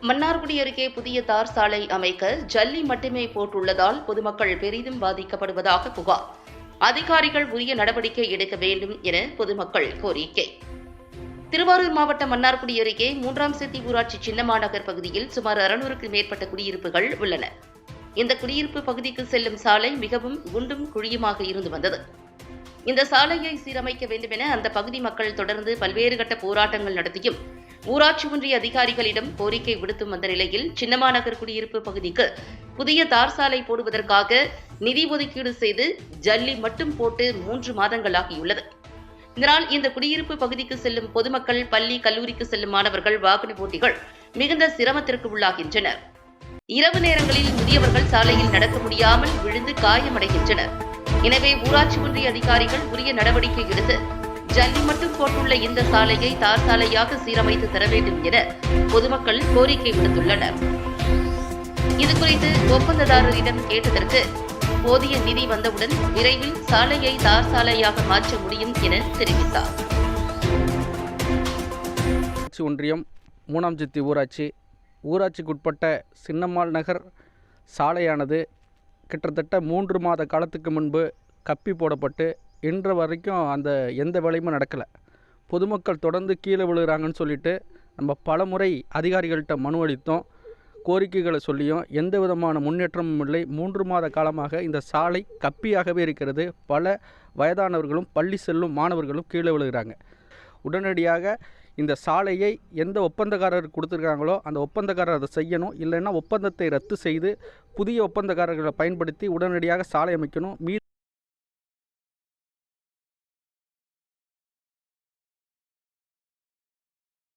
மன்னார்குடி அருகே புதிய தார் சாலை அமைக்க ஜல்லி மட்டுமே போட்டுள்ளதால் பொதுமக்கள் பெரிதும் பாதிக்கப்படுவதாக புகார். அதிகாரிகள் உரிய நடவடிக்கை எடுக்க வேண்டும் என பொதுமக்கள் கோரிக்கை. திருவாரூர் மாவட்டம் மன்னார்குடி அருகே 3ஆம் செத்தி ஊராட்சி சின்னமாநகர் பகுதியில் சுமார் 600க்கும் மேற்பட்ட குடியிருப்புகள் உள்ளன. இந்த குடியிருப்பு பகுதிக்கு செல்லும் சாலை மிகவும் குண்டும் குழியுமாக இருந்து வந்தது. இந்த சாலையை சீரமைக்க வேண்டும் என அந்த பகுதி மக்கள் தொடர்ந்து பல்வேறு கட்ட போராட்டங்கள் நடத்தியும் ஊராட்சி ஒன்றிய அதிகாரிகளிடம் கோரிக்கை விடுத்தும் வந்த நிலையில் சின்னமாநகர் குடியிருப்பு பகுதிக்கு புதிய தார் சாலை போடுவதற்காக நிதி ஒதுக்கீடு செய்து ஜல்லி மட்டும் போட்டு 3 மாதங்கள் ஆகியுள்ளது. இதனால் இந்த குடியிருப்பு பகுதிக்கு செல்லும் பொதுமக்கள், பள்ளி, கல்லூரிக்கு செல்லும் மாணவர்கள், வாகன ஓட்டிகள் மிகுந்த சிரமத்திற்கு உள்ளாகின்றனர். இரவு நேரங்களில் முதியவர்கள் சாலையில் நடக்க முடியாமல் விழுந்து காயமடைகின்றனர். எனவே ஊராட்சி ஒன்றிய அதிகாரிகள் உரிய நடவடிக்கை எடுத்து ஜல்லி மட்டும் போட்டுள்ள இந்த சாலையை தார் சாலையாக சீரமைத்து தர வேண்டும் என பொதுமக்கள் கோரிக்கை விடுத்துள்ளனர். இதுகுறித்து ஒப்பந்ததாரரிடம் கேட்டதற்கு போதிய நிதி வந்தவுடன் விரைவில் சாலையை தார் சாலையாக மாற்ற முடியும் என தெரிவித்தார். ஒன்றியம் 3ஆம் செத்தி ஊராட்சிக்குட்பட்ட சின்னம்மாள் நகர் சாலையானது கிட்டத்தட்ட 3 மாத காலத்துக்கு முன்பு கப்பி போடப்பட்டு இன்று வரைக்கும் அந்த எந்த வேலையுமே நடக்கலை. பொதுமக்கள் தொடர்ந்து கீழே விழுகிறாங்கன்னு சொல்லிட்டு நம்ம பல முறை அதிகாரிகள்கிட்ட மனு அளித்தோம், கோரிக்கைகளை சொல்லியும் எந்த விதமான முன்னேற்றமும் இல்லை. 3 மாத காலமாக இந்த சாலை கப்பியாகவே இருக்கிறது. பல வயதானவர்களும் பள்ளி செல்லும் மாணவர்களும் கீழே விழுகிறாங்க. உடனடியாக இந்த சாலையை எந்த ஒப்பந்தக்காரர் கொடுத்துருக்காங்களோ அந்த ஒப்பந்தக்காரர் அதை செய்யணும். இல்லைன்னா ஒப்பந்தத்தை ரத்து செய்து புதிய ஒப்பந்தக்காரர்களை பயன்படுத்தி உடனடியாக சாலை அமைக்கணும்.